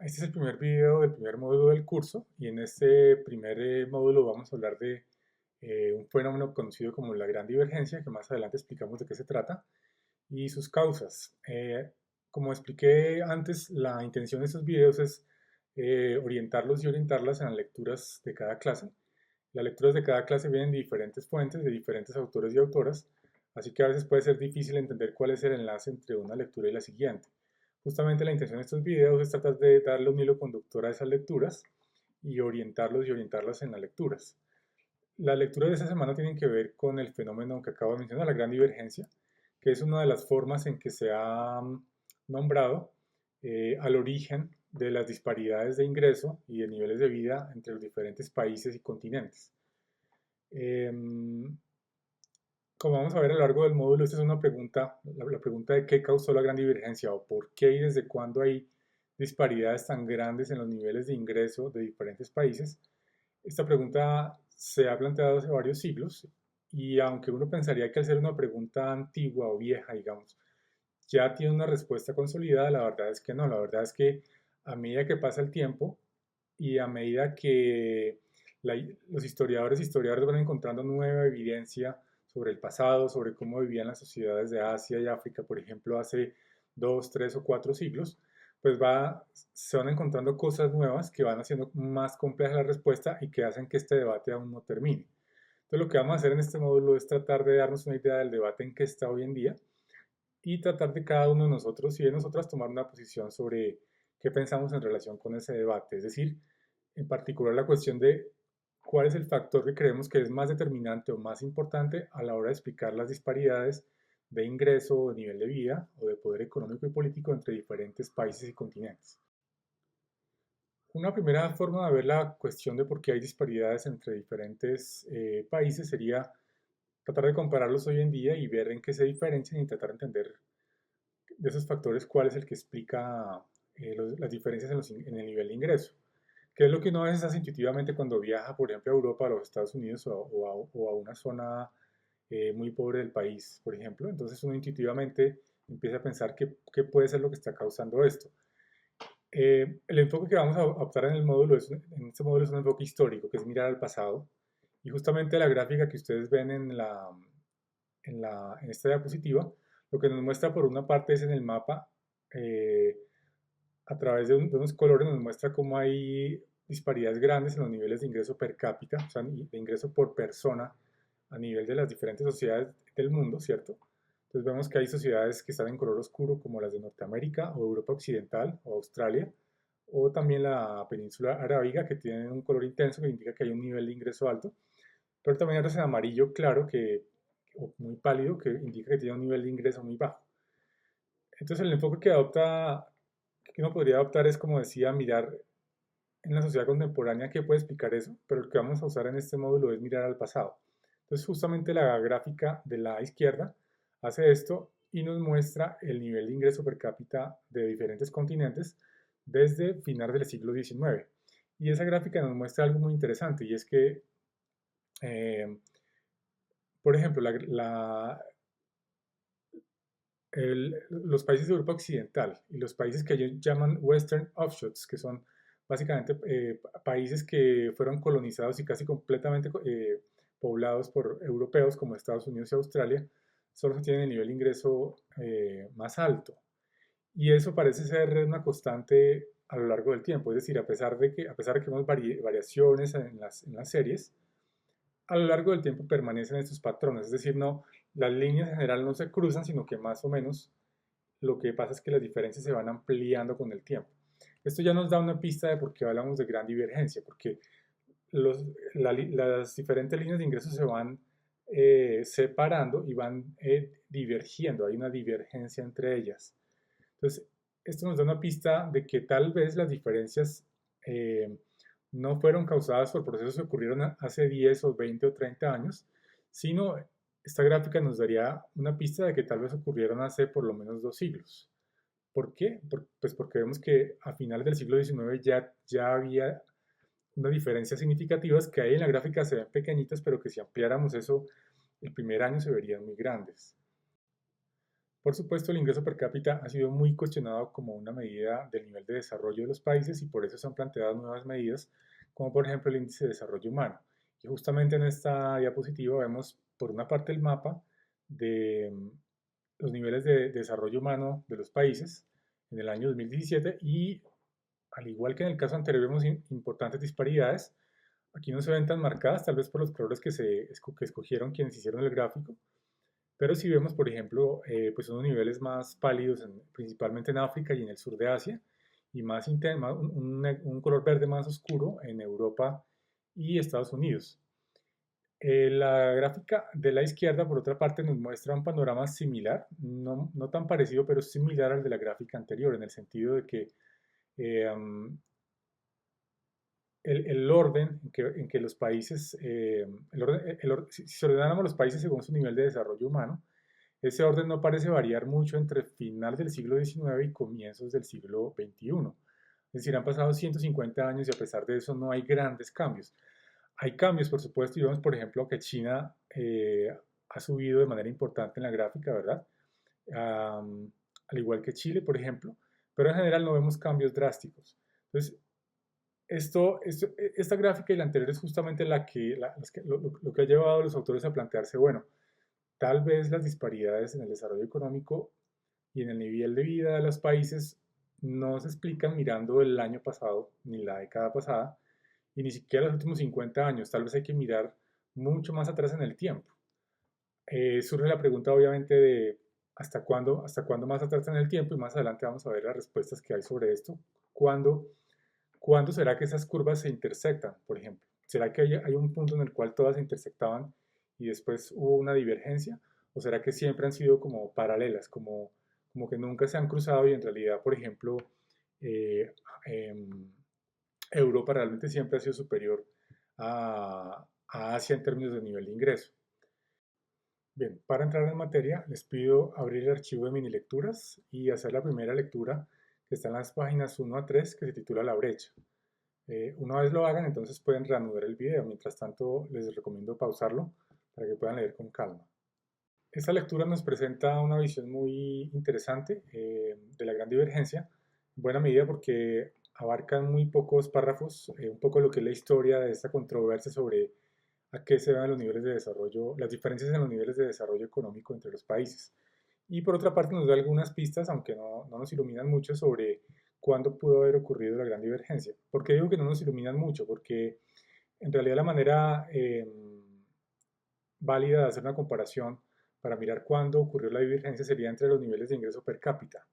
Este es el primer video del primer módulo del curso y en este primer módulo vamos a hablar de un fenómeno conocido como la gran divergencia, que más adelante explicamos de qué se trata, y sus causas. Como expliqué antes, la intención de estos videos es orientarlos y orientarlas en las lecturas de cada clase. Las lecturas de cada clase vienen de diferentes fuentes, de diferentes autores y autoras, así que a veces puede ser difícil entender cuál es el enlace entre una lectura y la siguiente. Justamente la intención de estos videos es tratar de darle un hilo conductor a esas lecturas y orientarlos y orientarlas en las lecturas. Las lecturas de esta semana tienen que ver con el fenómeno que acabo de mencionar, la gran divergencia, que es una de las formas en que se ha nombrado al origen de las disparidades de ingreso y de niveles de vida entre los diferentes países y continentes. Como vamos a ver a lo largo del módulo, esta es una pregunta, la pregunta de qué causó la gran divergencia o por qué y desde cuándo hay disparidades tan grandes en los niveles de ingreso de diferentes países. Esta pregunta se ha planteado hace varios siglos y aunque uno pensaría que al ser una pregunta antigua o vieja, digamos, ya tiene una respuesta consolidada, la verdad es que no, la verdad es que a medida que pasa el tiempo y a medida que los historiadores van encontrando nueva evidencia sobre el pasado, sobre cómo vivían las sociedades de Asia y África, por ejemplo, hace 2, 3 o 4 siglos, pues se van encontrando cosas nuevas que van haciendo más compleja la respuesta y que hacen que este debate aún no termine. Entonces, lo que vamos a hacer en este módulo es tratar de darnos una idea del debate en que está hoy en día y tratar de cada uno de nosotros y de nosotras tomar una posición sobre qué pensamos en relación con ese debate. Es decir, en particular la cuestión de cuál es el factor que creemos que es más determinante o más importante a la hora de explicar las disparidades de ingreso o de nivel de vida o de poder económico y político entre diferentes países y continentes. Una primera forma de ver la cuestión de por qué hay disparidades entre diferentes países sería tratar de compararlos hoy en día y ver en qué se diferencian y tratar de entender de esos factores cuál es el que explica las diferencias en el nivel de ingreso. ¿Qué es lo que uno a veces hace intuitivamente cuando viaja, por ejemplo, a Europa, a los Estados Unidos o a una zona muy pobre del país, por ejemplo? Entonces uno intuitivamente empieza a pensar qué puede ser lo que está causando esto. El enfoque que vamos a optar en este módulo es un enfoque histórico, que es mirar al pasado. Y justamente la gráfica que ustedes ven en esta diapositiva, lo que nos muestra por una parte es en el mapa, eh, a través de unos colores nos muestra cómo hay disparidades grandes en los niveles de ingreso per cápita, o sea, de ingreso por persona a nivel de las diferentes sociedades del mundo, ¿cierto? Entonces vemos que hay sociedades que están en color oscuro como las de Norteamérica o Europa Occidental o Australia, o también la península arábiga que tienen un color intenso que indica que hay un nivel de ingreso alto, pero también hay otras en amarillo claro o muy pálido que indica que tiene un nivel de ingreso muy bajo. Entonces el enfoque que uno podría adoptar es, como decía, mirar en la sociedad contemporánea qué puede explicar eso, pero el que vamos a usar en este módulo es mirar al pasado. Entonces justamente la gráfica de la izquierda hace esto y nos muestra el nivel de ingreso per cápita de diferentes continentes desde finales del siglo XIX. Y esa gráfica nos muestra algo muy interesante y es que, eh, por ejemplo, los países de Europa Occidental y los países que ellos llaman Western Offshoots, que son básicamente países que fueron colonizados y casi completamente poblados por europeos como Estados Unidos y Australia, solo tienen el nivel de ingreso más alto. Y eso parece ser una constante a lo largo del tiempo, es decir, a pesar de que vemos variaciones en las series, a lo largo del tiempo permanecen estos patrones, es decir, no, las líneas en general no se cruzan, sino que más o menos lo que pasa es que las diferencias se van ampliando con el tiempo. Esto ya nos da una pista de por qué hablamos de gran divergencia, porque las diferentes líneas de ingresos se van separando y van divergiendo, hay una divergencia entre ellas. Entonces, esto nos da una pista de que tal vez las diferencias eh, no fueron causadas por procesos que ocurrieron hace 10 o 20 o 30 años, sino esta gráfica nos daría una pista de que tal vez ocurrieron hace por lo menos 2 siglos. ¿Por qué? Pues porque vemos que a finales del siglo XIX ya había unas diferencias significativas que ahí en la gráfica se ven pequeñitas, pero que si ampliáramos eso, el primer año se verían muy grandes. Por supuesto, el ingreso per cápita ha sido muy cuestionado como una medida del nivel de desarrollo de los países y por eso se han planteado nuevas medidas, como por ejemplo el índice de desarrollo humano. Y justamente en esta diapositiva vemos por una parte el mapa de los niveles de desarrollo humano de los países en el año 2017 y al igual que en el caso anterior vemos importantes disparidades. Aquí no se ven tan marcadas, tal vez por los colores que escogieron quienes hicieron el gráfico, pero si vemos, por ejemplo, pues unos niveles más pálidos, principalmente en África y en el sur de Asia, y más un color verde más oscuro en Europa y Estados Unidos. La gráfica de la izquierda, por otra parte, nos muestra un panorama similar, no tan parecido, pero similar al de la gráfica anterior, en el sentido de que um, el orden en que los países, si ordenáramos los países según su nivel de desarrollo humano, ese orden no parece variar mucho entre finales del siglo XIX y comienzos del siglo XXI. Es decir, han pasado 150 años y a pesar de eso no hay grandes cambios. Hay cambios, por supuesto, y vemos, por ejemplo, que China ha subido de manera importante en la gráfica, ¿verdad? Al igual que Chile, por ejemplo, pero en general no vemos cambios drásticos. Entonces, esta gráfica y la anterior es justamente lo que ha llevado a los autores a plantearse, bueno, tal vez las disparidades en el desarrollo económico y en el nivel de vida de los países no se explican mirando el año pasado ni la década pasada y ni siquiera los últimos 50 años. Tal vez hay que mirar mucho más atrás en el tiempo. Surge la pregunta obviamente de hasta cuándo más atrás en el tiempo y más adelante vamos a ver las respuestas que hay sobre esto. ¿Cuándo, ¿Cuándo será que esas curvas se intersectan, por ejemplo? ¿Será que hay un punto en el cual todas se intersectaban y después hubo una divergencia? ¿O será que siempre han sido como paralelas, como que nunca se han cruzado y en realidad, por ejemplo, eh, em, Europa realmente siempre ha sido superior a Asia en términos de nivel de ingreso? Bien, para entrar en materia, les pido abrir el archivo de mini lecturas y hacer la primera lectura que está en las páginas 1 a 3 que se titula La brecha. Una vez lo hagan, entonces pueden reanudar el video. Mientras tanto, les recomiendo pausarlo para que puedan leer con calma. Esta lectura nos presenta una visión muy interesante de la gran divergencia, en buena medida porque abarcan muy pocos párrafos, un poco lo que es la historia de esta controversia sobre a qué se deben los niveles de desarrollo, las diferencias en los niveles de desarrollo económico entre los países. Y por otra parte nos da algunas pistas, aunque no nos iluminan mucho, sobre cuándo pudo haber ocurrido la gran divergencia. ¿Por qué digo que no nos iluminan mucho? Porque en realidad la manera válida de hacer una comparación para mirar cuándo ocurrió la divergencia sería entre los niveles de ingreso per cápita.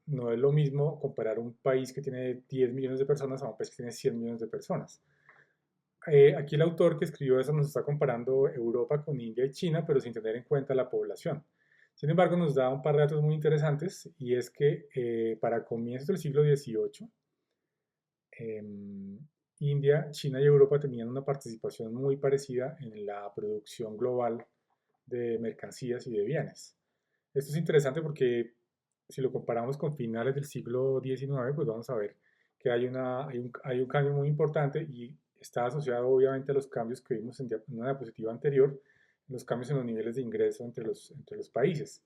No es lo mismo comparar un país que tiene 10 millones de personas a un país que tiene 100 millones de personas. Aquí el autor que escribió eso nos está comparando Europa con India y China, pero sin tener en cuenta la población. Sin embargo, nos da un par de datos muy interesantes y es que para comienzos del siglo XVIII, India, China y Europa tenían una participación muy parecida en la producción global de mercancías y de bienes. Esto es interesante porque si lo comparamos con finales del siglo XIX, pues vamos a ver que hay un cambio muy importante y está asociado obviamente a los cambios que vimos en una diapositiva anterior, los cambios en los niveles de ingreso entre los países.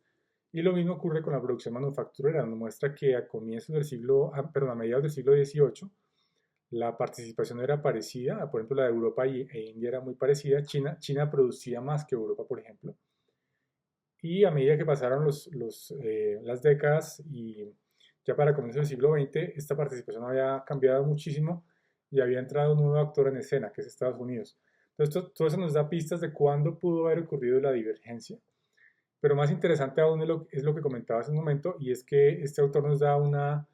Y lo mismo ocurre con la producción manufacturera, nos muestra que a comienzos del siglo, perdón, a mediados del siglo XVIII, la participación era parecida, por ejemplo, la de Europa e India era muy parecida. China producía más que Europa, por ejemplo. Y a medida que pasaron las décadas y ya para comienzos del siglo XX, esta participación había cambiado muchísimo y había entrado un nuevo actor en escena, que es Estados Unidos. Entonces, todo eso nos da pistas de cuándo pudo haber ocurrido la divergencia. Pero más interesante aún es lo que comentaba hace un momento, y es que este autor nos da una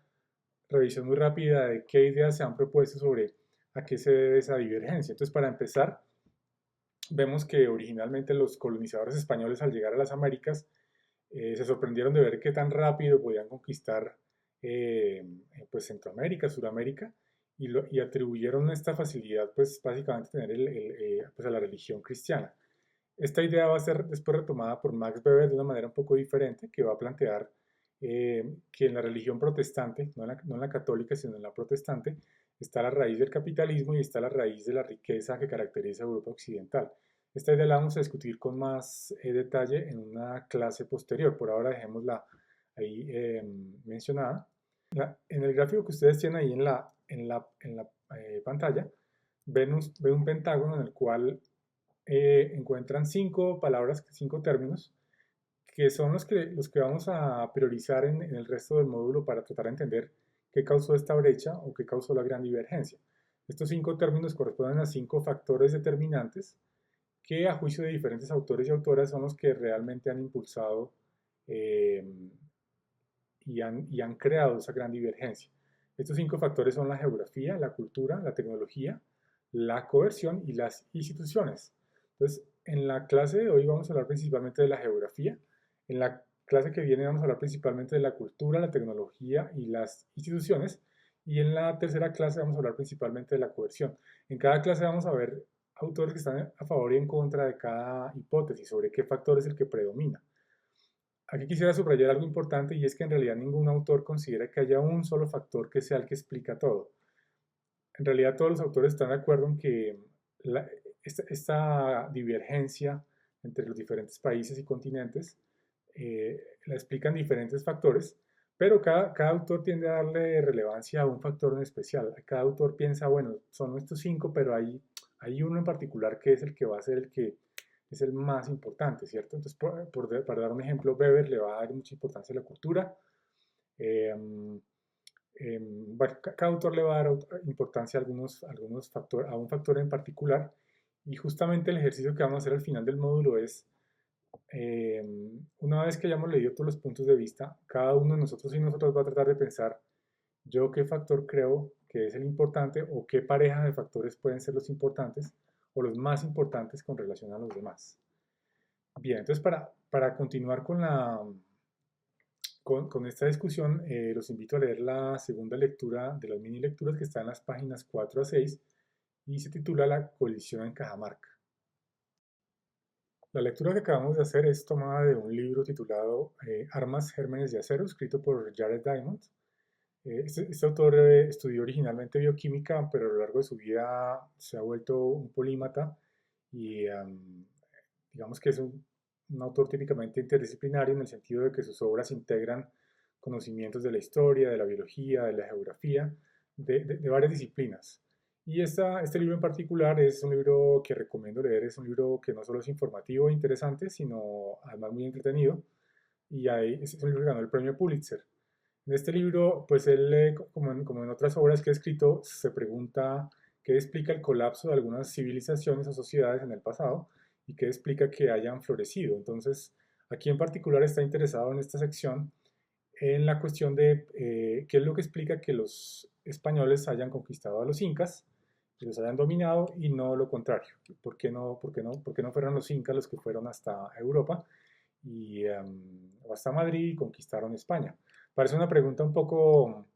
revisión muy rápida de qué ideas se han propuesto sobre a qué se debe esa divergencia. Entonces, para empezar, vemos que originalmente los colonizadores españoles al llegar a las Américas se sorprendieron de ver qué tan rápido podían conquistar pues Centroamérica, Suramérica, y atribuyeron esta facilidad pues básicamente tener pues a la religión cristiana. Esta idea va a ser después retomada por Max Weber de una manera un poco diferente, que va a plantear que en la religión protestante, no en la católica, sino en la protestante, está la raíz del capitalismo y está la raíz de la riqueza que caracteriza a Europa occidental. Esta idea la vamos a discutir con más detalle en una clase posterior. Por ahora dejémosla ahí mencionada. En el gráfico que ustedes tienen ahí en la pantalla, ven un pentágono en el cual encuentran 5 palabras, 5 términos, que son los que vamos a priorizar en el resto del módulo para tratar de entender qué causó esta brecha o qué causó la gran divergencia. Estos 5 términos corresponden a 5 factores determinantes que a juicio de diferentes autores y autoras son los que realmente han impulsado eh, y han creado esa gran divergencia. Estos 5 factores son la geografía, la cultura, la tecnología, la coerción y las instituciones. Entonces, en la clase de hoy vamos a hablar principalmente de la geografía. En la clase que viene vamos a hablar principalmente de la cultura, la tecnología y las instituciones. Y en la tercera clase vamos a hablar principalmente de la coerción. En cada clase vamos a ver autores que están a favor y en contra de cada hipótesis, sobre qué factor es el que predomina. Aquí quisiera subrayar algo importante y es que en realidad ningún autor considera que haya un solo factor que sea el que explica todo. En realidad todos los autores están de acuerdo en que la- esta divergencia entre los diferentes países y continentes la explican diferentes factores, pero cada autor tiende a darle relevancia a un factor en especial. Cada autor piensa, bueno, son estos 5, pero hay uno en particular que es el que va a ser el que es el más importante, ¿cierto? Entonces, para dar un ejemplo, Weber le va a dar mucha importancia a la cultura. eh, bueno, cada autor le va a dar importancia a un factor en particular, y justamente el ejercicio que vamos a hacer al final del módulo es, eh, una vez que hayamos leído todos los puntos de vista, cada uno de nosotros y nosotros va a tratar de pensar, yo qué factor creo que es el importante o qué pareja de factores pueden ser los importantes o los más importantes con relación a los demás. Bien, entonces para continuar con esta discusión, los invito a leer la segunda lectura de las mini lecturas que está en las páginas 4 a 6 y se titula La colisión en Cajamarca. La lectura que acabamos de hacer es tomada de un libro titulado Armas, Gérmenes de Acero, escrito por Jared Diamond. Este autor estudió originalmente bioquímica, pero a lo largo de su vida se ha vuelto un polímata y digamos que es un autor típicamente interdisciplinario en el sentido de que sus obras integran conocimientos de la historia, de la biología, de la geografía, de varias disciplinas. Y este libro en particular es un libro que recomiendo leer, es un libro que no solo es informativo e interesante, sino además muy entretenido, y es un libro que ganó el premio Pulitzer. En este libro, pues él, como en otras obras que ha escrito, se pregunta qué explica el colapso de algunas civilizaciones o sociedades en el pasado y qué explica que hayan florecido. Entonces, aquí en particular está interesado en esta sección en la cuestión de qué es lo que explica que los españoles hayan conquistado a los incas y los hayan dominado y no lo contrario. ¿Por qué no fueron los incas los que fueron hasta Europa o hasta Madrid y conquistaron España? Parece una pregunta un poco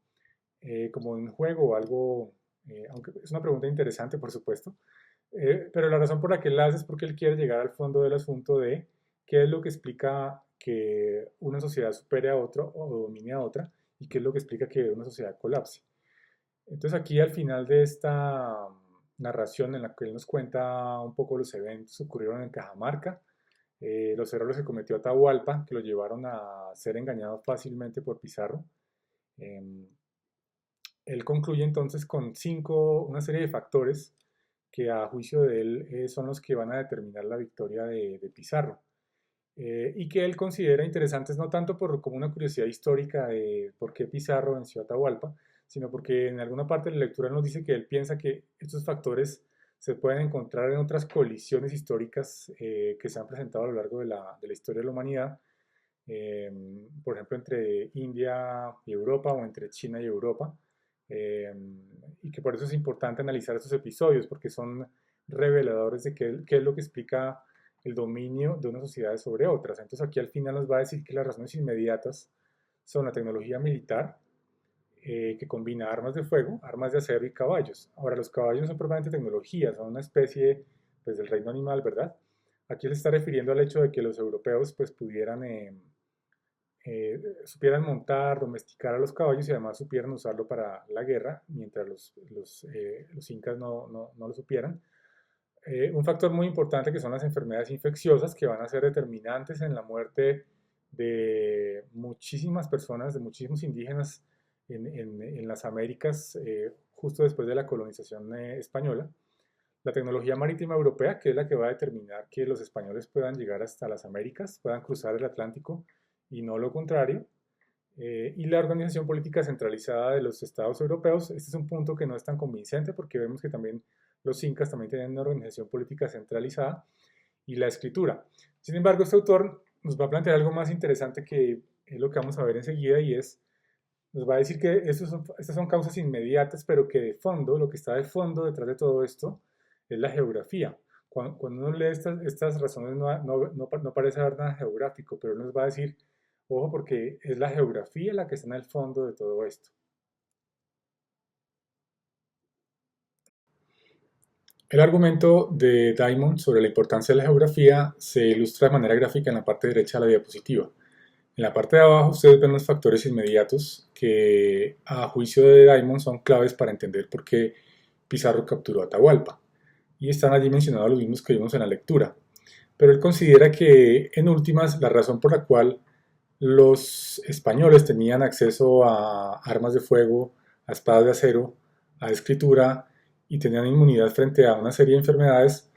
como un juego o algo, aunque es una pregunta interesante, por supuesto, pero la razón por la que él la hace es porque él quiere llegar al fondo del asunto de qué es lo que explica que una sociedad supere a otra o domine a otra y qué es lo que explica que una sociedad colapse. Entonces aquí al final de esta narración en la que él nos cuenta un poco los eventos que ocurrieron en Cajamarca, los errores que cometió Atahualpa, que lo llevaron a ser engañado fácilmente por Pizarro, eh, él concluye entonces con una serie de factores que a juicio de él son los que van a determinar la victoria de Pizarro. Y que él considera interesantes no tanto como una curiosidad histórica de por qué Pizarro venció a Atahualpa, sino porque en alguna parte de la lectura nos dice que él piensa que estos factores se pueden encontrar en otras colisiones históricas que se han presentado a lo largo de la historia de la humanidad, eh, por ejemplo, entre India y Europa o entre China y Europa, eh, y que por eso es importante analizar estos episodios, porque son reveladores de qué es lo que explica el dominio de unas sociedades sobre otras. Entonces aquí al final nos va a decir que las razones inmediatas son la tecnología militar, que combina armas de fuego, armas de acero y caballos. Ahora, los caballos no son propiamente tecnología, son una especie pues, del reino animal, ¿verdad? Aquí se está refiriendo al hecho de que los europeos pues, supieran montar, domesticar a los caballos y además supieran usarlo para la guerra, mientras los incas no lo supieran. Un factor muy importante que son las enfermedades infecciosas que van a ser determinantes en la muerte de muchísimas personas, de muchísimos indígenas en las Américas, justo después de la colonización española. La tecnología marítima europea, que es la que va a determinar que los españoles puedan llegar hasta las Américas, puedan cruzar el Atlántico y no lo contrario. Y la organización política centralizada de los estados europeos, este es un punto que no es tan convincente porque vemos que también los incas también tienen una organización política centralizada y la escritura. Sin embargo, este autor nos va a plantear algo más interesante que es lo que vamos a ver enseguida y es, nos va a decir que estas son causas inmediatas, pero que de fondo, lo que está de fondo detrás de todo esto es la geografía. Cuando uno lee estas razones no parece haber nada geográfico, pero él nos va a decir, ojo, porque es la geografía la que está en el fondo de todo esto. El argumento de Diamond sobre la importancia de la geografía se ilustra de manera gráfica en la parte derecha de la diapositiva. En la parte de abajo ustedes ven los factores inmediatos que a juicio de Diamond son claves para entender por qué Pizarro capturó a Atahualpa. Y están allí mencionados los mismos que vimos en la lectura. Pero él considera que en últimas la razón por la cual los españoles tenían acceso a armas de fuego, a espadas de acero, a escritura y tenían inmunidad frente a una serie de enfermedades,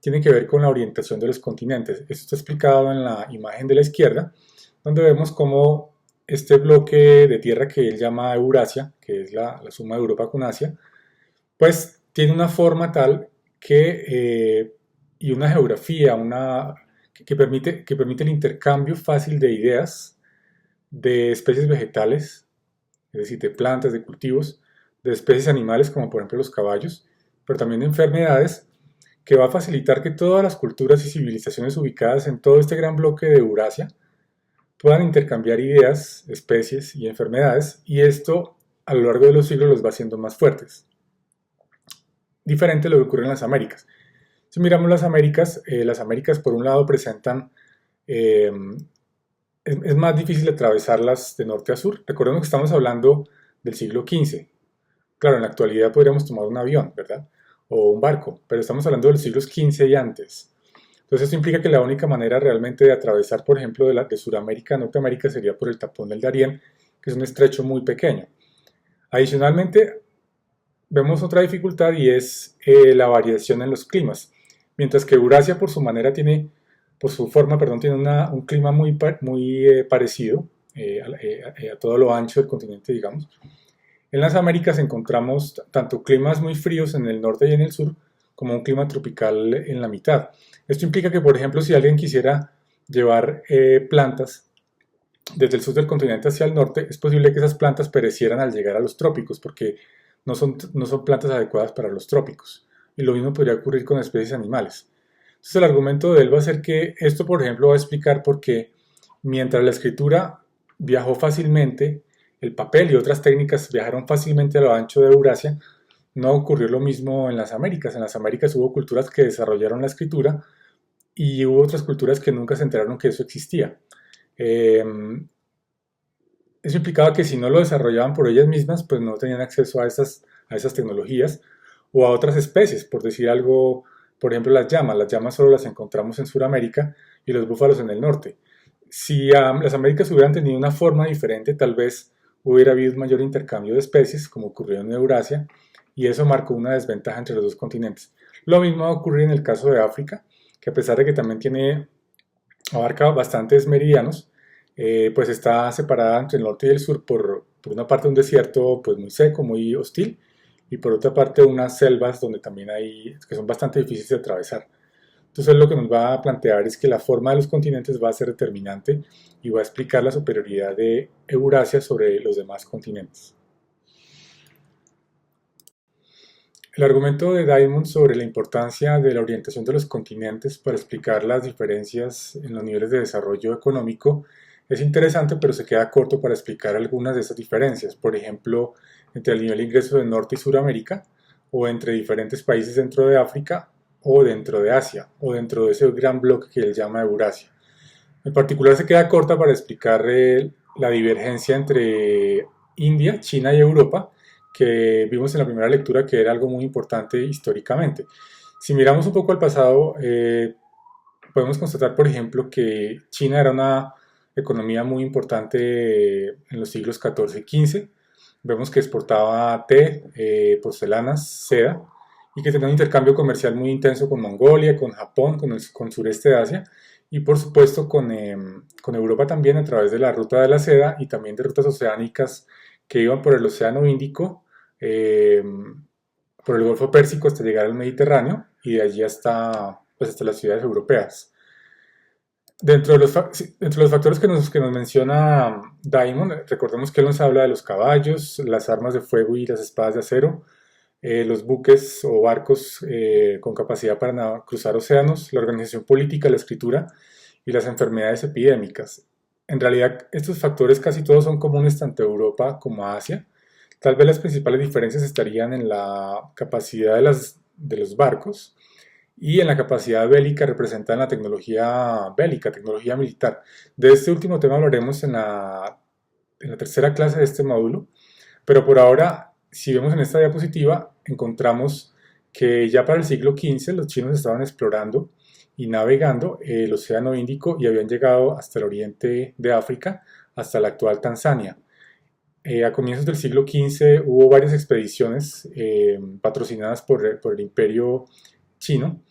tiene que ver con la orientación de los continentes. Esto está explicado en la imagen de la izquierda, donde vemos cómo este bloque de tierra que él llama Eurasia, que es la suma de Europa con Asia, pues tiene una forma tal y una geografía que permite el intercambio fácil de ideas, de especies vegetales, es decir, de plantas, de cultivos, de especies animales como por ejemplo los caballos, pero también de enfermedades, que va a facilitar que todas las culturas y civilizaciones ubicadas en todo este gran bloque de Eurasia puedan intercambiar ideas, especies y enfermedades, y esto a lo largo de los siglos los va haciendo más fuertes. Diferente a lo que ocurre en las Américas. Si miramos las Américas por un lado presentan, eh, es más difícil atravesarlas de norte a sur. Recordemos que estamos hablando del siglo XV. Claro, en la actualidad podríamos tomar un avión, ¿verdad? O un barco, pero estamos hablando de los siglos XV y antes. Entonces esto implica que la única manera realmente de atravesar, por ejemplo, de Sudamérica a Norteamérica sería por el tapón del Darién, que es un estrecho muy pequeño. Adicionalmente, vemos otra dificultad y es la variación en los climas. Mientras que Eurasia por su forma, perdón, tiene un clima muy parecido a todo lo ancho del continente, digamos. En las Américas encontramos tanto climas muy fríos en el norte y en el sur, como un clima tropical en la mitad. Esto implica que, por ejemplo, si alguien quisiera llevar plantas desde el sur del continente hacia el norte, es posible que esas plantas perecieran al llegar a los trópicos, porque no son plantas adecuadas para los trópicos. Y lo mismo podría ocurrir con especies animales. Entonces el argumento de él va a ser que esto, por ejemplo, va a explicar por qué mientras la escritura viajó fácilmente, el papel y otras técnicas viajaron fácilmente a lo ancho de Eurasia, no ocurrió lo mismo en las Américas. En las Américas hubo culturas que desarrollaron la escritura y hubo otras culturas que nunca se enteraron que eso existía. Eso implicaba que si no lo desarrollaban por ellas mismas, pues no tenían acceso a esas tecnologías o a otras especies, por decir algo, por ejemplo las llamas solo las encontramos en Sudamérica y los búfalos en el norte. Si las Américas hubieran tenido una forma diferente, tal vez hubiera habido un mayor intercambio de especies, como ocurrió en Eurasia, y eso marcó una desventaja entre los dos continentes. Lo mismo va a ocurrir en el caso de África, que a pesar de que también abarca bastantes meridianos, pues está separada entre el norte y el sur por una parte un desierto pues muy seco, muy hostil, y por otra parte unas selvas donde también que son bastante difíciles de atravesar. Entonces lo que nos va a plantear es que la forma de los continentes va a ser determinante y va a explicar la superioridad de Eurasia sobre los demás continentes. El argumento de Diamond sobre la importancia de la orientación de los continentes para explicar las diferencias en los niveles de desarrollo económico es interesante, pero se queda corto para explicar algunas de esas diferencias, por ejemplo, entre el nivel de ingreso de Norte y Suramérica, o entre diferentes países dentro de África, o dentro de Asia, o dentro de ese gran bloque que él llama Eurasia. En particular se queda corta para explicar la divergencia entre India, China y Europa, que vimos en la primera lectura que era algo muy importante históricamente. Si miramos un poco al pasado, podemos constatar, por ejemplo, que China era una economía muy importante en los siglos XIV y XV. Vemos que exportaba té, porcelanas, seda, y que tenía un intercambio comercial muy intenso con Mongolia, con Japón, con sureste de Asia, y por supuesto con Europa también a través de la ruta de la seda y también de rutas oceánicas que iban por el Océano Índico, eh, por el Golfo Pérsico hasta llegar al Mediterráneo y de allí hasta, pues, hasta las ciudades europeas. Dentro de los factores que nos menciona Diamond, recordemos que él nos habla de los caballos, las armas de fuego y las espadas de acero, los buques o barcos con capacidad para cruzar océanos, la organización política, la escritura y las enfermedades epidémicas. En realidad, estos factores casi todos son comunes tanto a Europa como a Asia. Tal vez las principales diferencias estarían en la capacidad de los barcos y en la capacidad bélica representada en la tecnología bélica, tecnología militar. De este último tema hablaremos en la tercera clase de este módulo, pero por ahora, si vemos en esta diapositiva, encontramos que ya para el siglo XV los chinos estaban explorando y navegando el Océano Índico y habían llegado hasta el oriente de África, hasta la actual Tanzania. A comienzos del siglo XV hubo varias expediciones patrocinadas por el imperio chino,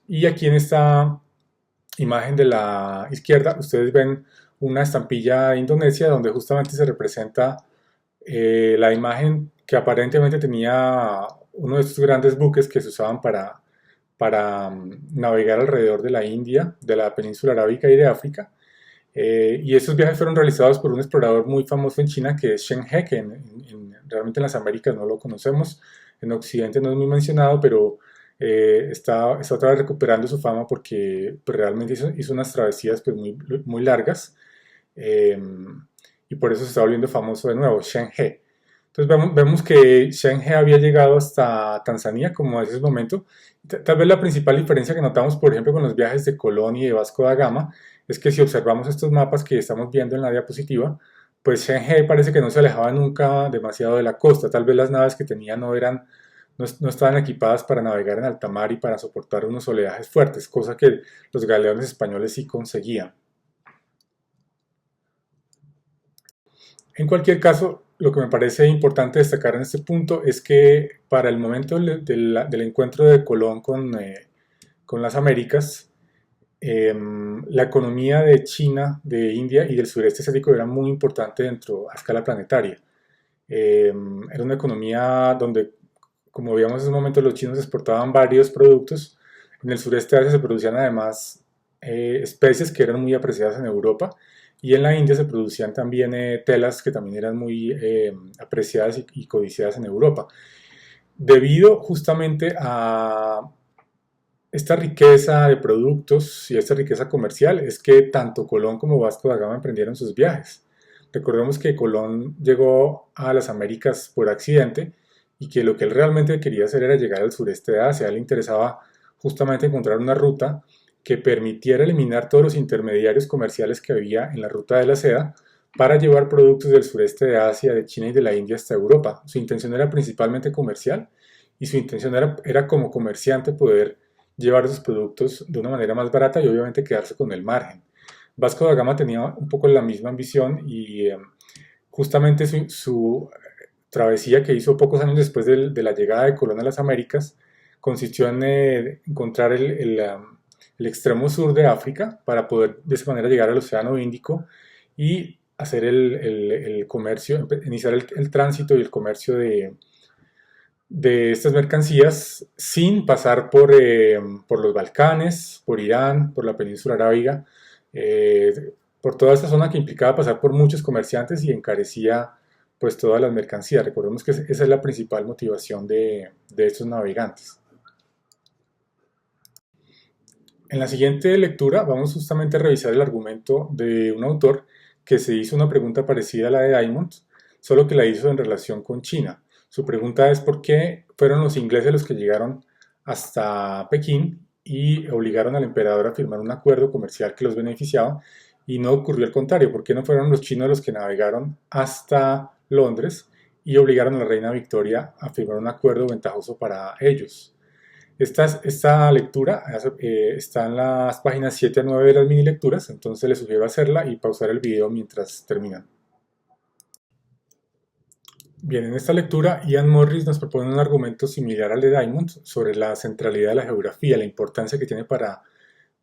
y aquí en esta imagen de la izquierda ustedes ven una estampilla de Indonesia donde justamente se representa la imagen que aparentemente tenía uno de estos grandes buques que se usaban para navegar alrededor de la India, de la península arábica y de África. Y estos viajes fueron realizados por un explorador muy famoso en China que es Shen He, que realmente en las Américas no lo conocemos, en Occidente no es muy mencionado, pero está otra vez recuperando su fama porque pues, realmente hizo unas travesías pues, muy largas, eh, y por eso se está volviendo famoso de nuevo, Shen He. Entonces vemos que Shen He había llegado hasta Tanzania como en ese momento. Tal vez la principal diferencia que notamos, por ejemplo, con los viajes de Colón y de Vasco da Gama, es que si observamos estos mapas que estamos viendo en la diapositiva, pues Shen He parece que no se alejaba nunca demasiado de la costa. Tal vez las naves que tenía no estaban equipadas para navegar en alta mar y para soportar unos oleajes fuertes, cosa que los galeones españoles sí conseguían. En cualquier caso, lo que me parece importante destacar en este punto es que para el momento del encuentro de Colón con las Américas, la economía de China, de India y del sureste asiático era muy importante a escala planetaria. Era una economía donde, como veíamos en ese momento, los chinos exportaban varios productos. En el sureste de Asia se producían además especies que eran muy apreciadas en Europa, y en la India se producían también telas que también eran muy apreciadas y codiciadas en Europa. Debido justamente a esta riqueza de productos y esta riqueza comercial es que tanto Colón como Vasco da Gama emprendieron sus viajes. Recordemos que Colón llegó a las Américas por accidente y que lo que él realmente quería hacer era llegar al sureste de Asia. A él le interesaba justamente encontrar una ruta que permitiera eliminar todos los intermediarios comerciales que había en la ruta de la seda para llevar productos del sureste de Asia, de China y de la India hasta Europa. Su intención era principalmente comercial y su intención era como comerciante poder llevar esos productos de una manera más barata y obviamente quedarse con el margen. Vasco da Gama tenía un poco la misma ambición y justamente su travesía que hizo pocos años después de la llegada de Colón a las Américas consistió en encontrar el extremo sur de África para poder de esa manera llegar al Océano Índico y hacer el comercio, iniciar el tránsito y el comercio de estas mercancías sin pasar por los Balcanes, por Irán, por la península arábiga, por toda esta zona que implicaba pasar por muchos comerciantes y encarecía pues todas las mercancías. Recordemos que esa es la principal motivación de estos navegantes. En la siguiente lectura vamos justamente a revisar el argumento de un autor que se hizo una pregunta parecida a la de Diamond, solo que la hizo en relación con China. Su pregunta es por qué fueron los ingleses los que llegaron hasta Pekín y obligaron al emperador a firmar un acuerdo comercial que los beneficiaba, y no ocurrió al contrario. ¿Por qué no fueron los chinos los que navegaron hasta Londres y obligaron a la reina Victoria a firmar un acuerdo ventajoso para ellos? Esta lectura está en las páginas 7 a 9 de las mini lecturas, entonces les sugiero hacerla y pausar el video mientras terminan. Bien, en esta lectura, Ian Morris nos propone un argumento similar al de Diamond sobre la centralidad de la geografía, la importancia que tiene para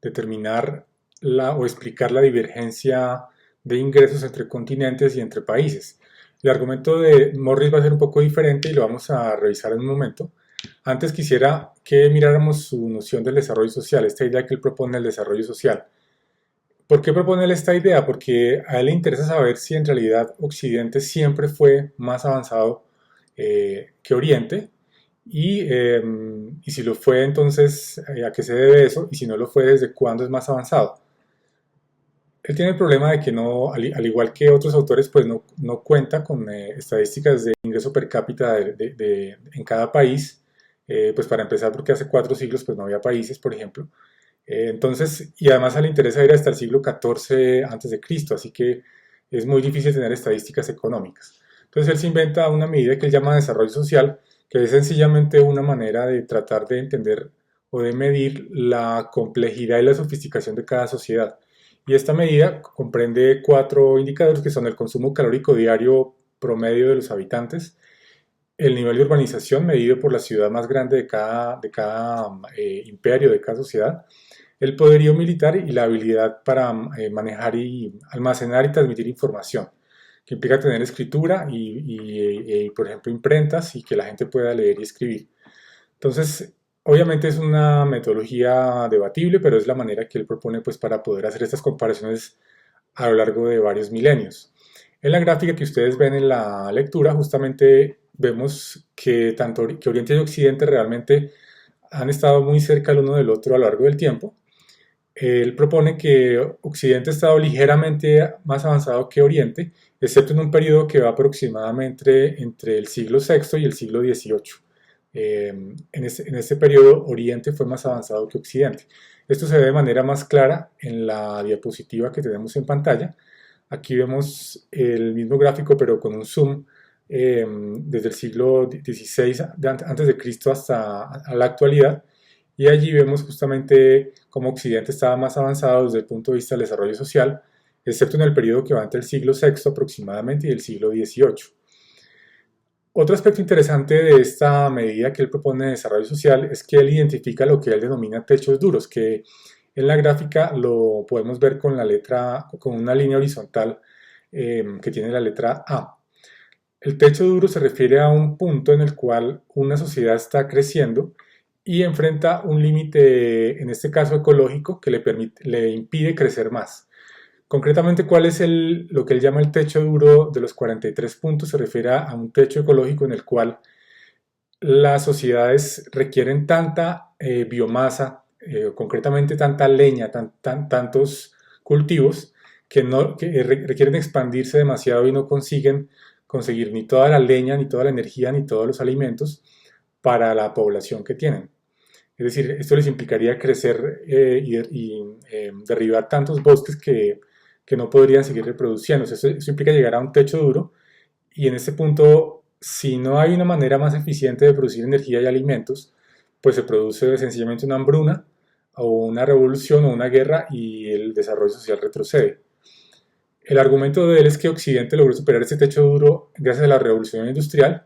determinar o explicar la divergencia de ingresos entre continentes y entre países. El argumento de Morris va a ser un poco diferente y lo vamos a revisar en un momento. Antes quisiera que miráramos su noción del desarrollo social, esta idea que él propone del desarrollo social. ¿Por qué propone él esta idea? Porque a él le interesa saber si en realidad Occidente siempre fue más avanzado que Oriente y si lo fue, entonces, ¿a qué se debe eso? Y si no lo fue, ¿desde cuándo es más avanzado? Él tiene el problema de que no, al igual que otros autores, pues no cuenta con estadísticas de ingreso per cápita en cada país, pues para empezar porque hace 4 siglos pues no había países, por ejemplo. Entonces, y además le interesa ir hasta el siglo XIV antes de Cristo, así que es muy difícil tener estadísticas económicas. Entonces él se inventa una medida que él llama desarrollo social, que es sencillamente una manera de tratar de entender o de medir la complejidad y la sofisticación de cada sociedad. Y esta medida comprende 4 indicadores que son el consumo calórico diario promedio de los habitantes, el nivel de urbanización medido por la ciudad más grande de cada imperio, de cada sociedad, el poderío militar y la habilidad para manejar y almacenar y transmitir información, que implica tener escritura por ejemplo, imprentas y que la gente pueda leer y escribir. Entonces, obviamente es una metodología debatible, pero es la manera que él propone pues, para poder hacer estas comparaciones a lo largo de varios milenios. En la gráfica que ustedes ven en la lectura, justamente vemos que tanto que Oriente y Occidente realmente han estado muy cerca el uno del otro a lo largo del tiempo. Él propone que Occidente ha estado ligeramente más avanzado que Oriente, excepto en un periodo que va aproximadamente entre el siglo VI y el siglo XVIII. En este periodo, Oriente fue más avanzado que Occidente. Esto se ve de manera más clara en la diapositiva que tenemos en pantalla. Aquí vemos el mismo gráfico, pero con un zoom desde el siglo XVI antes de Cristo hasta la actualidad. Y allí vemos justamente cómo Occidente estaba más avanzado desde el punto de vista del desarrollo social, excepto en el periodo que va entre el siglo VI aproximadamente y el siglo XVIII. Otro aspecto interesante de esta medida que él propone de desarrollo social es que él identifica lo que él denomina techos duros, que en la gráfica lo podemos ver con una línea horizontal que tiene la letra A. El techo duro se refiere a un punto en el cual una sociedad está creciendo y enfrenta un límite, en este caso ecológico, que le impide crecer más. Concretamente, ¿cuál es lo que él llama el techo duro de los 43 puntos? Se refiere a un techo ecológico en el cual las sociedades requieren tanta biomasa, concretamente tanta leña, tantos cultivos, que requieren expandirse demasiado y no consiguen conseguir ni toda la leña, ni toda la energía, ni todos los alimentos para la población que tienen. Es decir, esto les implicaría crecer y derribar tantos bosques que no podrían seguir reproduciéndose. Eso implica llegar a un techo duro y en este punto, si no hay una manera más eficiente de producir energía y alimentos, pues se produce sencillamente una hambruna o una revolución o una guerra y el desarrollo social retrocede. El argumento de él es que Occidente logró superar este techo duro gracias a la revolución industrial,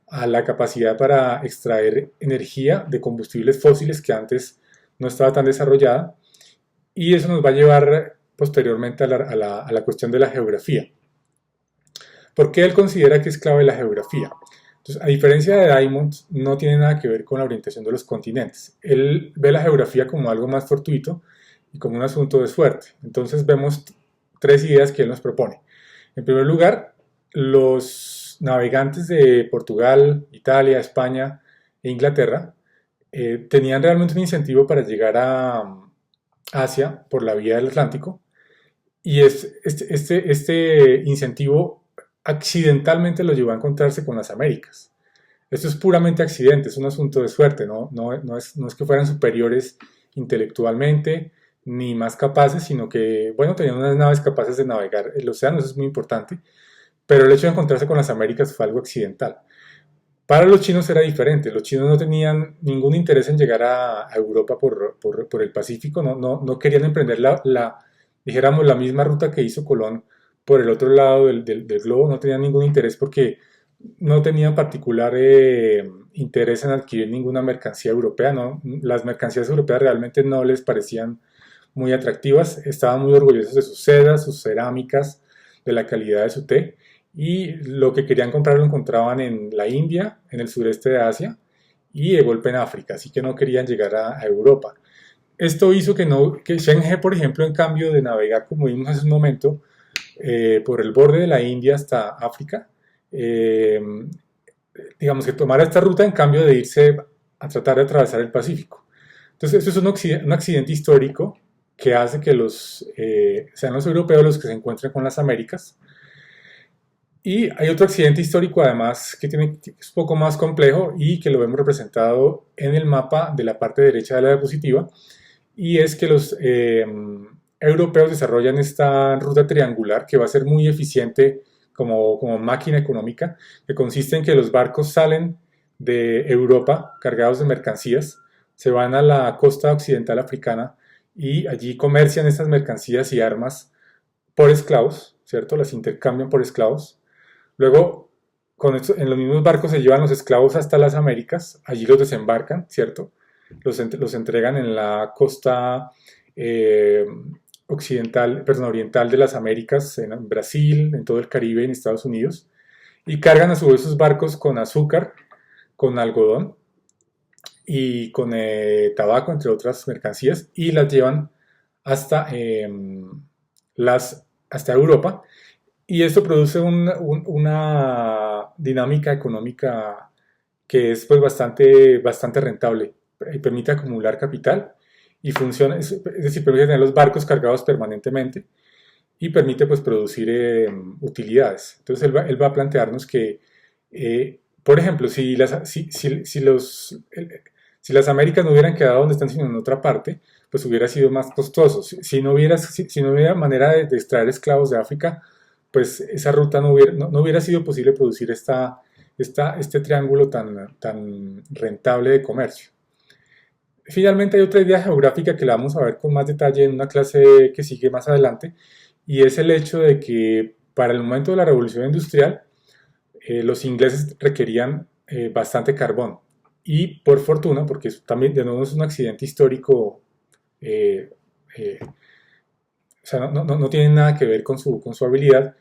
a la capacidad para extraer energía de combustibles fósiles que antes no estaba tan desarrollada, y eso nos va a llevar posteriormente a la cuestión de la geografía. ¿Por qué él considera que es clave la geografía? Entonces, a diferencia de Diamond, no tiene nada que ver con la orientación de los continentes. Él ve la geografía como algo más fortuito y como un asunto de suerte. Entonces vemos 3 ideas que él nos propone. En primer lugar, los navegantes de Portugal, Italia, España e Inglaterra tenían realmente un incentivo para llegar a Asia por la vía del Atlántico, y este incentivo accidentalmente lo llevó a encontrarse con las Américas. Esto es puramente accidente, es un asunto de suerte, no es que fueran superiores intelectualmente ni más capaces, sino que, bueno, tenían unas naves capaces de navegar el océano, eso es muy importante, pero el hecho de encontrarse con las Américas fue algo accidental. Para los chinos era diferente, los chinos no tenían ningún interés en llegar a Europa por el Pacífico, no querían emprender dijéramos, la misma ruta que hizo Colón por el otro lado del globo, no tenían ningún interés porque no tenían particular interés en adquirir ninguna mercancía europea, ¿no? Las mercancías europeas realmente no les parecían muy atractivas, estaban muy orgullosos de sus sedas, sus cerámicas, de la calidad de su té, y lo que querían comprar lo encontraban en la India, en el sureste de Asia y de golpe en África, así que no querían llegar a Europa. Esto hizo que Shen por ejemplo, en cambio de navegar, como vimos hace un momento, por el borde de la India hasta África, eh, digamos que tomara esta ruta en cambio de irse a tratar de atravesar el Pacífico. Entonces, eso es un accidente histórico que hace que sean los europeos los que se encuentren con las Américas. Y hay otro accidente histórico además que es un poco más complejo y que lo vemos representado en el mapa de la parte derecha de la diapositiva, y es que los europeos desarrollan esta ruta triangular que va a ser muy eficiente como máquina económica, que consiste en que los barcos salen de Europa cargados de mercancías, se van a la costa occidental africana y allí comercian estas mercancías y armas por esclavos, ¿cierto? Las intercambian por esclavos. Luego, en los mismos barcos se llevan los esclavos hasta las Américas, allí los desembarcan, ¿cierto? Los entregan en la costa eh, oriental de las Américas, en Brasil, en todo el Caribe, en Estados Unidos, y cargan a su vez sus barcos con azúcar, con algodón y con tabaco, entre otras mercancías, y las llevan hasta, hasta Europa. Y esto produce una dinámica económica que es pues bastante rentable y permite acumular capital y funciona, es decir, permite tener los barcos cargados permanentemente y permite pues producir utilidades. Entonces él va a plantearnos que, por ejemplo, si las Américas no hubieran quedado donde están, sino en otra parte, pues hubiera sido más costoso. Si no hubiera manera de extraer esclavos de África, pues esa ruta no hubiera sido posible producir este triángulo tan rentable de comercio. Finalmente hay otra idea geográfica que la vamos a ver con más detalle en una clase que sigue más adelante, y es el hecho de que para el momento de la revolución industrial los ingleses requerían bastante carbón, y por fortuna, porque también de nuevo es un accidente histórico, eh, o sea, no tiene nada que ver con su habilidad,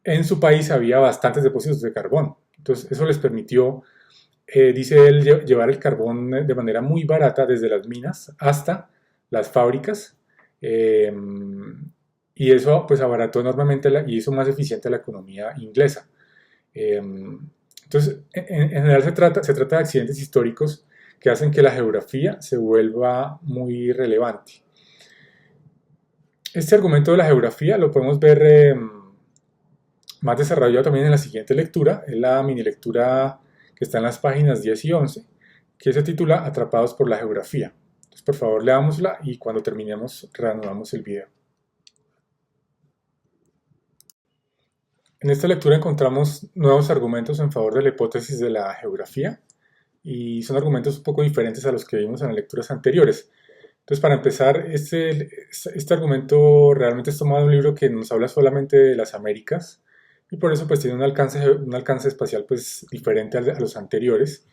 en su país había bastantes depósitos de carbón. Entonces eso les permitió, dice él, llevar el carbón de manera muy barata desde las minas hasta las fábricas, eh, y eso pues abarató enormemente y hizo más eficiente la economía inglesa. Eh, entonces, en general se trata de accidentes históricos que hacen que la geografía se vuelva muy relevante. Este argumento de la geografía lo podemos ver más desarrollado también en la siguiente lectura, es la mini lectura que está en las páginas 10 y 11, que se titula Atrapados por la geografía. Entonces, por favor, leámosla y cuando terminemos reanudamos el video. En esta lectura encontramos nuevos argumentos en favor de la hipótesis de la geografía, y son argumentos un poco diferentes a los que vimos en las lecturas anteriores. Entonces, para empezar, este argumento realmente es tomado de un libro que nos habla solamente de las Américas, y por eso pues tiene un alcance espacial pues diferente a los anteriores,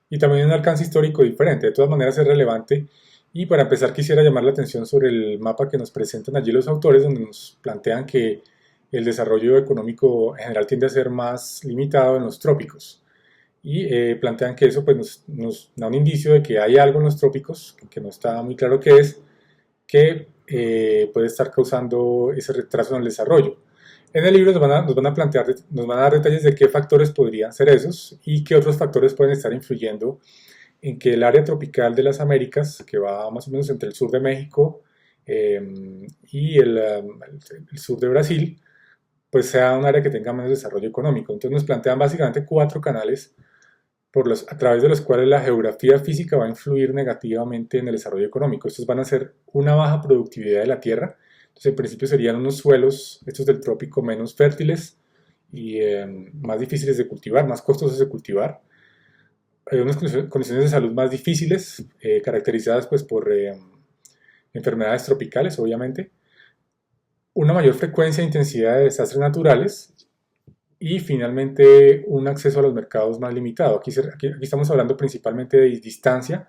y también un alcance histórico diferente. De todas maneras es relevante, y para empezar quisiera llamar la atención sobre el mapa que nos presentan allí los autores, donde nos plantean que el desarrollo económico en general tiende a ser más limitado en los trópicos, y plantean que eso pues, nos da un indicio de que hay algo en los trópicos, que no está muy claro qué es, que puede estar causando ese retraso en el desarrollo. En el libro nos van a dar detalles de qué factores podrían ser esos y qué otros factores pueden estar influyendo en que el área tropical de las Américas, que va más o menos entre el sur de México y el sur de Brasil, pues sea un área que tenga menos desarrollo económico. Entonces nos plantean básicamente 4 canales a través de los cuales la geografía física va a influir negativamente en el desarrollo económico. Estos van a ser una baja productividad de la tierra. Entonces, en principio serían unos suelos, estos del trópico, menos fértiles y más difíciles de cultivar, más costosos de cultivar. hay unas condiciones de salud más difíciles, caracterizadas pues por enfermedades tropicales, obviamente, una mayor frecuencia e intensidad de desastres naturales y finalmente un acceso a los mercados más limitado. Aquí estamos hablando principalmente de distancia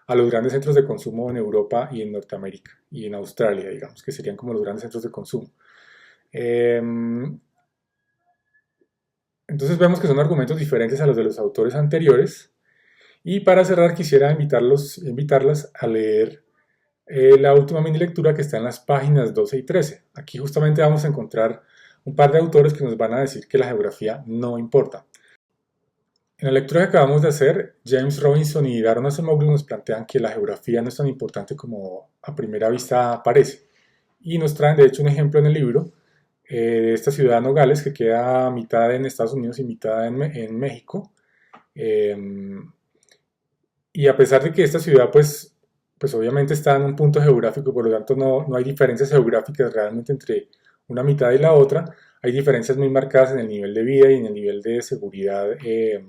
a los grandes centros de consumo en Europa y en Norteamérica y en Australia, digamos, que serían como los grandes centros de consumo. Eh, entonces vemos que son argumentos diferentes a los de los autores anteriores. Y para cerrar quisiera invitarlas a leer la última mini lectura que está en las páginas 12 y 13. Aquí justamente vamos a encontrar un par de autores que nos van a decir que la geografía no importa. En la lectura que acabamos de hacer, James Robinson y Daron Acemoglu nos plantean que la geografía no es tan importante como a primera vista parece. Y nos traen de hecho un ejemplo en el libro de esta ciudad Nogales que queda mitad en Estados Unidos y mitad en México. Eh, y a pesar de que esta ciudad pues obviamente está en un punto geográfico, por lo tanto no hay diferencias geográficas realmente entre una mitad y la otra, hay diferencias muy marcadas en el nivel de vida y en el nivel de seguridad que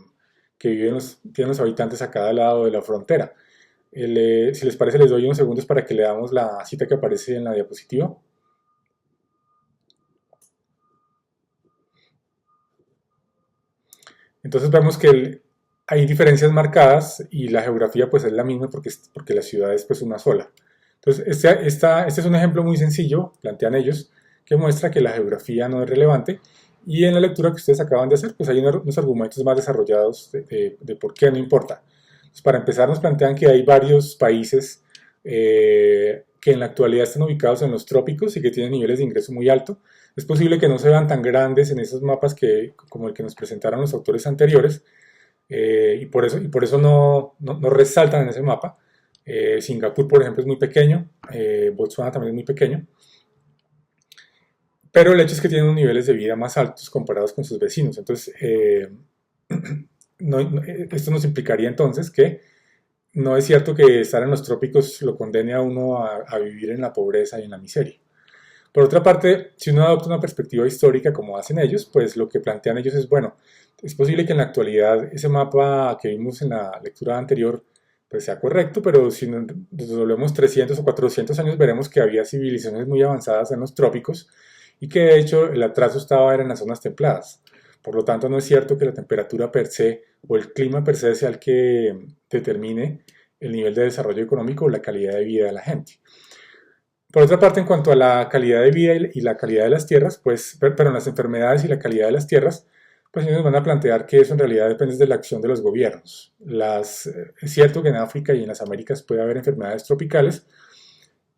tienen los habitantes a cada lado de la frontera. Si les parece, les doy unos segundos para que leamos la cita que aparece en la diapositiva. Entonces vemos que hay diferencias marcadas y la geografía pues es la misma porque la ciudad es pues una sola. Entonces este es un ejemplo muy sencillo, plantean ellos, que muestra que la geografía no es relevante y en la lectura que ustedes acaban de hacer pues hay unos argumentos más desarrollados de por qué no importa. Entonces, para empezar nos plantean que hay varios países que en la actualidad están ubicados en los trópicos y que tienen niveles de ingreso muy alto. Es posible que no se vean tan grandes en esos mapas como el que nos presentaron los autores anteriores, y por eso no resaltan en ese mapa. Singapur, por ejemplo, es muy pequeño, Botswana también es muy pequeño, pero el hecho es que tienen unos niveles de vida más altos comparados con sus vecinos. Entonces, esto nos implicaría entonces que no es cierto que estar en los trópicos lo condene a uno a vivir en la pobreza y en la miseria. Por otra parte, si uno adopta una perspectiva histórica como hacen ellos, pues lo que plantean ellos es, bueno, es posible que en la actualidad ese mapa que vimos en la lectura anterior pues sea correcto, pero si nos volvemos 300 o 400 años veremos que había civilizaciones muy avanzadas en los trópicos y que de hecho el atraso estaba en las zonas templadas. Por lo tanto, no es cierto que la temperatura per se o el clima per se sea el que determine el nivel de desarrollo económico o la calidad de vida de la gente. Por otra parte, en cuanto a la calidad de vida y la calidad de las tierras, pero en las enfermedades y la calidad de las tierras, pues ellos nos van a plantear que eso en realidad depende de la acción de los gobiernos. Es cierto que en África y en las Américas puede haber enfermedades tropicales,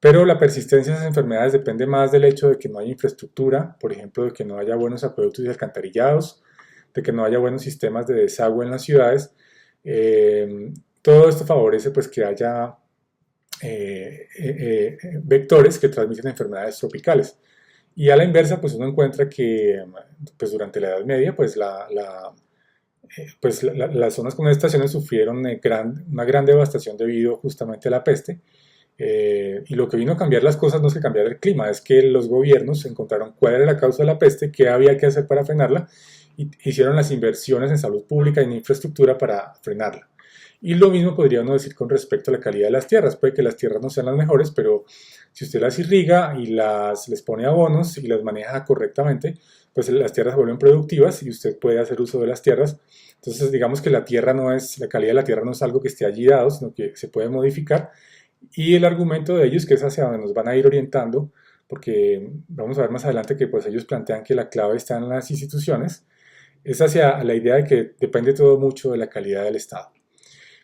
pero la persistencia de esas enfermedades depende más del hecho de que no haya infraestructura, por ejemplo, de que no haya buenos acueductos y alcantarillados, de que no haya buenos sistemas de desagüe en las ciudades. Todo esto favorece pues que haya vectores que transmiten enfermedades tropicales. Y a la inversa, pues uno encuentra que pues durante la Edad Media, las zonas con estaciones sufrieron una gran devastación debido justamente a la peste. Y lo que vino a cambiar las cosas no es que cambiara el clima, es que los gobiernos encontraron cuál era la causa de la peste, qué había que hacer para frenarla, y hicieron las inversiones en salud pública y en infraestructura para frenarla. Y lo mismo podría uno decir con respecto a la calidad de las tierras. Puede que las tierras no sean las mejores, pero si usted las irriga y les pone abonos y las maneja correctamente, pues las tierras se vuelven productivas y usted puede hacer uso de las tierras. Entonces, digamos que la calidad de la tierra no es algo que esté allí dado, sino que se puede modificar. Y el argumento de ellos, que es hacia donde nos van a ir orientando, porque vamos a ver más adelante que pues ellos plantean que la clave está en las instituciones, es hacia la idea de que depende todo mucho de la calidad del Estado.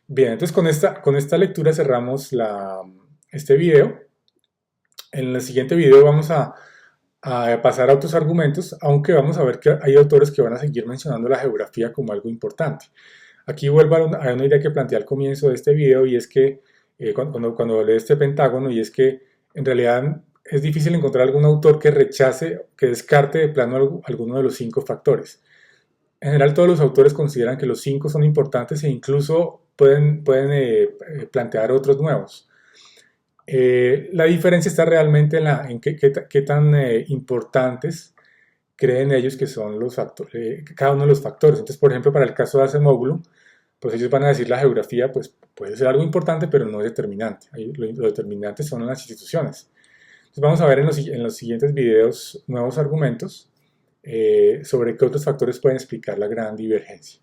Bien, entonces con esta lectura cerramos este video. En el siguiente video vamos a pasar a otros argumentos, aunque vamos a ver que hay autores que van a seguir mencionando la geografía como algo importante. Aquí vuelvo a una idea que planteé al comienzo de este video y es que cuando hablé de este pentágono, y es que en realidad es difícil encontrar algún autor que descarte de plano alguno de los 5 factores. En general todos los autores consideran que los 5 son importantes e incluso pueden plantear otros nuevos. La diferencia está realmente en qué tan importantes creen ellos que son cada uno de los factores. Entonces, por ejemplo, para el caso de Acemoglu, pues ellos van a decir la geografía pues puede ser algo importante, pero no es determinante. Ahí lo determinante son las instituciones. Entonces vamos a ver en los siguientes videos nuevos argumentos sobre qué otros factores pueden explicar la gran divergencia.